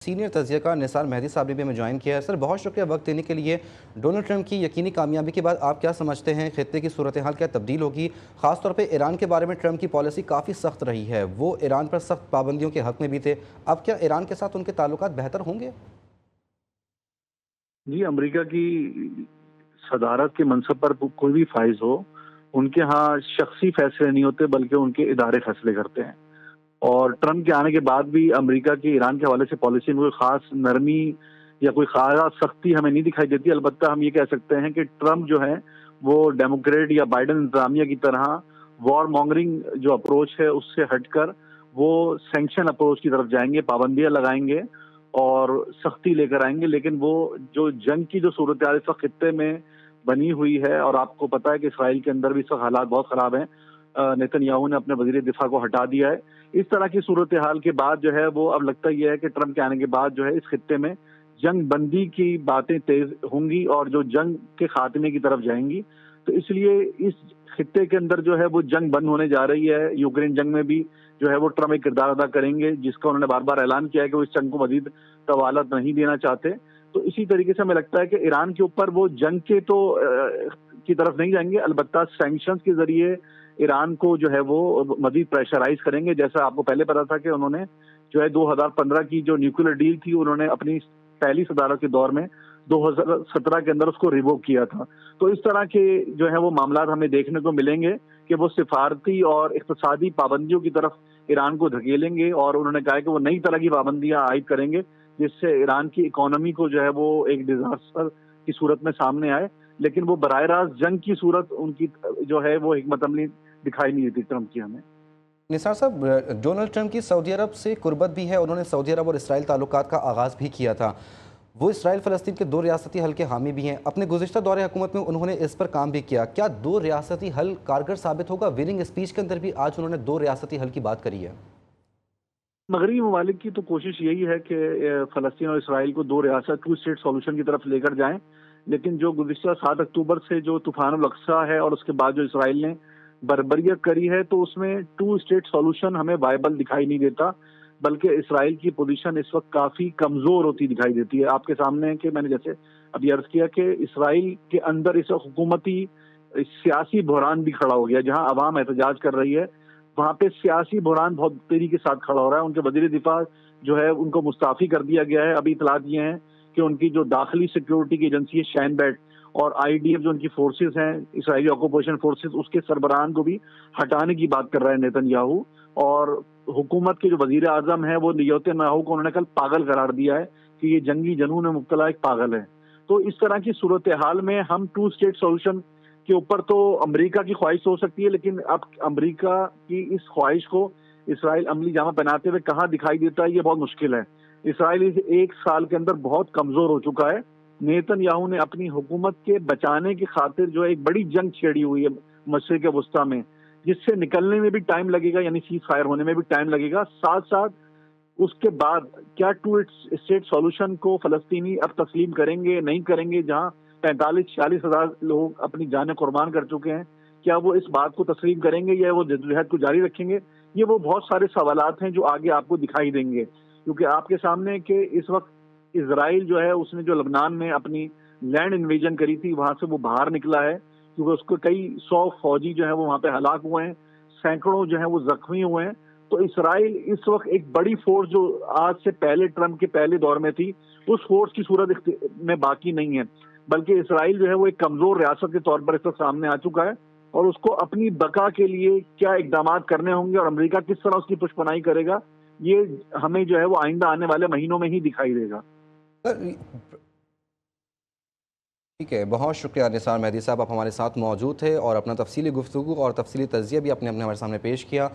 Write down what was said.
Senior تجزیہ کار نثار مہدی صاحب نے بھی ہمیں جوائن کیا ہے۔ سر بہت شکریہ وقت دینے کے لیے۔ ڈونلڈ ٹرمپ کی یقینی کامیابی کے بعد آپ کیا سمجھتے ہیں خطے کی صورتحال کیا تبدیل ہوگی؟ خاص طور پہ ایران کے بارے میں ٹرمپ کی پالیسی کافی سخت رہی ہے، وہ ایران پر سخت پابندیوں کے حق میں بھی تھے، اب کیا ایران کے ساتھ ان کے تعلقات بہتر ہوں گے؟ جی، امریکہ کی صدارت کے منصب پر کوئی بھی فائز ہو، ان کے ہاں شخصی فیصلے نہیں ہوتے بلکہ ان کے ادارے فیصلے کرتے ہیں۔ اور ٹرمپ کے آنے کے بعد بھی امریکہ کی ایران کے حوالے سے پالیسی میں کوئی خاص نرمی یا کوئی خاص سختی ہمیں نہیں دکھائی دیتی۔ البتہ ہم یہ کہہ سکتے ہیں کہ ٹرمپ جو ہے وہ ڈیموکریٹ یا بائیڈن انتظامیہ کی طرح وار مانگرنگ جو اپروچ ہے اس سے ہٹ کر وہ سینکشن اپروچ کی طرف جائیں گے، پابندیاں لگائیں گے اور سختی لے کر آئیں گے۔ لیکن وہ جو جنگ کی جو صورتحال اس وقت خطے میں بنی ہوئی ہے، اور آپ کو پتا ہے کہ اسرائیل کے اندر بھی اس وقت حالات بہت خراب ہیں، نیتن یاہو نے اپنے وزیر دفاع کو ہٹا دیا ہے۔ اس طرح کی صورتحال کے بعد جو ہے وہ اب لگتا یہ ہے کہ ٹرمپ کے آنے کے بعد جو ہے اس خطے میں جنگ بندی کی باتیں تیز ہوں گی اور جو جنگ کے خاتمے کی طرف جائیں گی۔ تو اس لیے اس خطے کے اندر جو ہے وہ جنگ بند ہونے جا رہی ہے۔ یوکرین جنگ میں بھی جو ہے وہ ٹرمپ ایک کردار ادا کریں گے، جس کا انہوں نے بار بار اعلان کیا ہے کہ وہ اس جنگ کو مزید طوالت نہیں دینا چاہتے۔ تو اسی طریقے سے ہمیں لگتا ہے کہ ایران کے اوپر وہ جنگ کے تو کی طرف نہیں جائیں گے، البتہ سینکشنز کے ذریعے ایران کو جو ہے وہ مزید پریشرائز کریں گے۔ جیسا آپ کو پہلے پتا تھا کہ انہوں نے جو ہے 2015 کی جو نیوکلیر ڈیل تھی انہوں نے اپنی پہلی صدارت کے دور میں 2017 کے اندر اس کو ریووک کیا تھا۔ تو اس طرح کے جو ہے وہ معاملات ہمیں دیکھنے کو ملیں گے کہ وہ سفارتی اور اقتصادی پابندیوں کی طرف ایران کو دھکیلیں گے، اور انہوں نے کہا کہ وہ نئی طرح کی پابندیاں عائد کریں گے جس سے ایران کی اکانومی کو جو ہے وہ ایک ڈیزاسٹر کی صورت میں سامنے آئے۔ لیکن وہ براہ راست جنگ کی صورت ان کی جو ہے وہ حکمت عملی دکھائی نہیں دیتی ٹرمپ کی ہمیں۔ نثار صاحب، ڈونلڈ ٹرمپ کی سعودی عرب سے قربت بھی ہے، انہوں نے سعودی عرب اور اسرائیل تعلقات کا آغاز بھی کیا تھا، وہ اسرائیل فلسطین کے دو ریاستی حل کے حامی بھی ہیں، اپنے گزشتہ دور حکومت میں انہوں نے اس پر کام بھی کیا، کیا دو ریاستی حل کارگر ثابت ہوگا؟ ویننگ اسپیچ کے اندر بھی آج انہوں نے دو ریاستی حل کی بات کری ہے۔ مغربی ممالک کی تو کوشش یہی ہے کہ فلسطین اور اسرائیل کو دو ریاست ٹو اسٹیٹ سولوشن کی طرف لے کر جائیں، لیکن جو گزشتہ 7 اکتوبر سے جو طوفان الاقصی ہے اور اس کے بعد جو اسرائیل نے بربریت کری ہے، تو اس میں ٹو اسٹیٹ سولوشن ہمیں وائبل دکھائی نہیں دیتا، بلکہ اسرائیل کی پوزیشن اس وقت کافی کمزور ہوتی دکھائی دیتی ہے۔ آپ کے سامنے ہے کہ میں نے جیسے ابھی عرض کیا کہ اسرائیل کے اندر اس وقت حکومتی سیاسی بحران بھی کھڑا ہو گیا، جہاں عوام احتجاج کر رہی ہے وہاں پہ سیاسی بحران بہت تیزی کے ساتھ کھڑا ہو رہا ہے۔ ان کے وزیر دفاع جو ہے ان کو مستعفی کر دیا گیا ہے۔ ابھی اطلاعات یہ ہیں کہ ان کی جو داخلی سیکیورٹی کی ایجنسی ہے شین بیٹ اور IDF جو ان کی فورسز ہیں، اسرائیلی آکوپیشن فورسز، اس کے سربراہان کو بھی ہٹانے کی بات کر رہا ہے نیتن یاہو، اور حکومت کے جو وزیر اعظم ہے وہ نیتن یاہو کو انہوں نے کل پاگل قرار دیا ہے کہ یہ جنگی جنون میں مبتلا ایک پاگل ہے۔ تو اس طرح کی صورتحال میں ہم ٹو اسٹیٹ سولوشن کے اوپر تو امریکہ کی خواہش ہو سکتی ہے، لیکن اب امریکہ کی اس خواہش کو اسرائیل عملی جامہ پہناتے ہوئے کہاں دکھائی دیتا ہے، یہ بہت مشکل ہے۔ اسرائیل اس ایک سال کے اندر بہت کمزور ہو چکا ہے۔ نیتن یاہو نے اپنی حکومت کے بچانے کی خاطر جو ایک بڑی جنگ چھیڑی ہوئی ہے مشرق وسطیٰ میں، جس سے نکلنے میں بھی ٹائم لگے گا، یعنی سیز فائر ہونے میں بھی ٹائم لگے گا۔ ساتھ ساتھ اس کے بعد کیا ٹو اسٹیٹ سولوشن کو فلسطینی اب تسلیم کریں گے نہیں کریں گے، جہاں 45-46 ہزار لوگ اپنی جانیں قربان کر چکے ہیں، کیا وہ اس بات کو تسلیم کریں گے یا وہ جدوجہد کو جاری رکھیں گے؟ یہ وہ بہت سارے سوالات ہیں جو آگے آپ کو دکھائی دیں گے، کیونکہ آپ کے سامنے کہ اس وقت اسرائیل جو ہے اس نے جو لبنان میں اپنی لینڈ انویژن کری تھی وہاں سے وہ باہر نکلا ہے، کیونکہ اس کو کئی 100 فوجی جو ہے وہ وہاں پہ ہلاک ہوئے ہیں، سینکڑوں جو ہیں وہ زخمی ہوئے ہیں۔ تو اسرائیل اس وقت ایک بڑی فورس جو آج سے پہلے ٹرمپ کے پہلے دور میں تھی اس فورس کی صورت میں باقی نہیں ہے، بلکہ اسرائیل جو ہے وہ ایک کمزور ریاست کے طور پر اس وقت سامنے آ چکا ہے، اور اس کو اپنی بقا کے لیے کیا اقدامات کرنے ہوں گے اور امریکہ کس طرح اس کی پشپنائی کرے گا، یہ ہمیں جو ہے وہ آئندہ آنے والے مہینوں میں ہی دکھائی دے گا۔ ٹھیک ہے، بہت شکریہ نثار مہدی صاحب، آپ ہمارے ساتھ موجود تھے اور اپنا تفصیلی گفتگو اور تفصیلی تجزیہ بھی آپ نے ہمارے سامنے پیش کیا۔